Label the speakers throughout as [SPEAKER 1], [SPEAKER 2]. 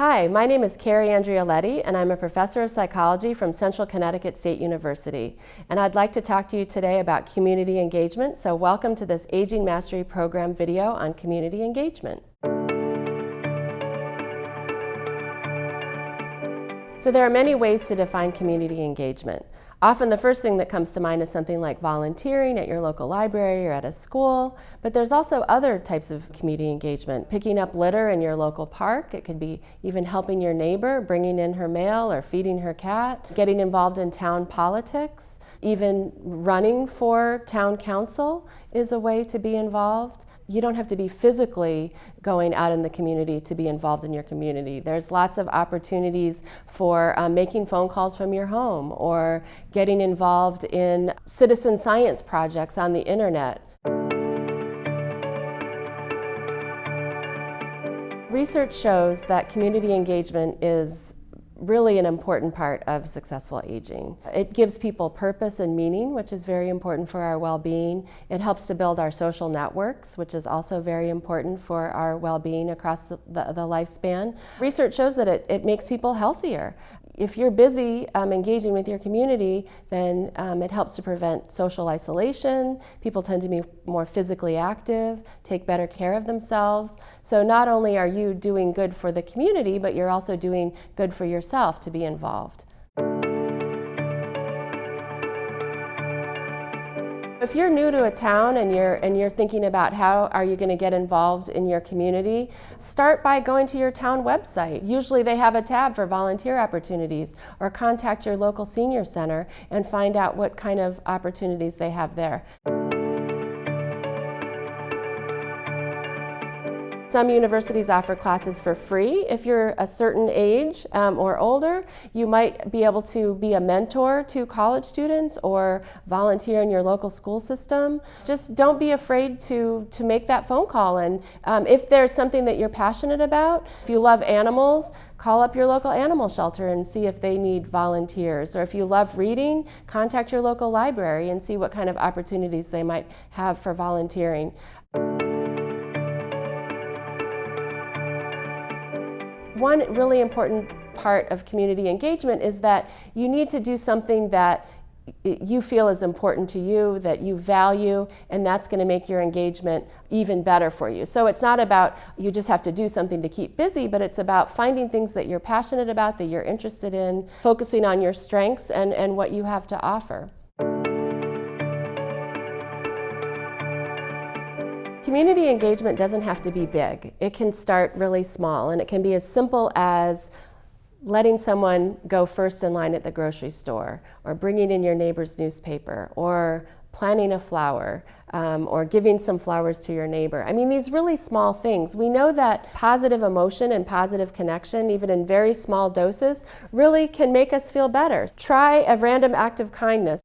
[SPEAKER 1] Hi, my name is Carrie Andreoletti, and I'm a professor of psychology from Central Connecticut State University. And I'd like to talk to you today about community engagement, so welcome to this Aging Mastery Program video on community engagement. So there are many ways to define community engagement. Often the first thing that comes to mind is something like volunteering at your local library or at a school, but there's also other types of community engagement. Picking up litter in your local park, it could be even helping your neighbor, bringing in her mail or feeding her cat, getting involved in town politics, even running for town council is a way to be involved. You don't have to be physically going out in the community to be involved in your community. There's lots of opportunities for making phone calls from your home or getting involved in citizen science projects on the internet. Research shows that community engagement is really an important part of successful aging. It gives people purpose and meaning, which is very important for our well-being. It helps to build our social networks, which is also very important for our well-being across the lifespan. Research shows that it makes people healthier. If you're busy engaging with your community, then it helps to prevent social isolation. People tend to be more physically active, take better care of themselves. So not only are you doing good for the community, but you're also doing good for yourself to be involved. If you're new to a town and you're thinking about how are you going to get involved in your community, start by going to your town website. Usually they have a tab for volunteer opportunities, or contact your local senior center and find out what kind of opportunities they have there. Some universities offer classes for free. If you're a certain age or older, you might be able to be a mentor to college students or volunteer in your local school system. Just don't be afraid to make that phone call. And if there's something that you're passionate about, if you love animals, call up your local animal shelter and see if they need volunteers. Or if you love reading, contact your local library and see what kind of opportunities they might have for volunteering. One really important part of community engagement is that you need to do something that you feel is important to you, that you value, and that's going to make your engagement even better for you. So it's not about you just have to do something to keep busy, but it's about finding things that you're passionate about, that you're interested in, focusing on your strengths and what you have to offer. Community engagement doesn't have to be big. It can start really small, and it can be as simple as letting someone go first in line at the grocery store, or bringing in your neighbor's newspaper, or planting a flower, or giving some flowers to your neighbor. I mean, these really small things. We know that positive emotion and positive connection, even in very small doses, really can make us feel better. Try a random act of kindness.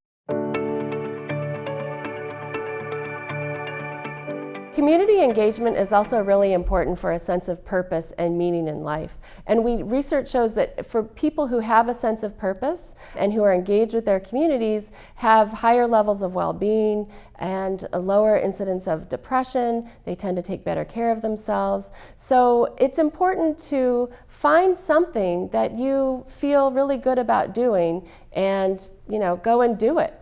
[SPEAKER 1] Community engagement is also really important for a sense of purpose and meaning in life. And research shows that for people who have a sense of purpose and who are engaged with their communities have higher levels of well-being and a lower incidence of depression. They tend to take better care of themselves. So it's important to find something that you feel really good about doing and, go and do it.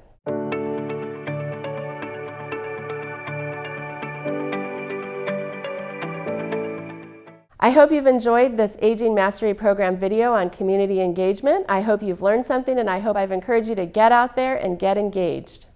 [SPEAKER 1] I hope you've enjoyed this Aging Mastery Program video on community engagement. I hope you've learned something, and I hope I've encouraged you to get out there and get engaged.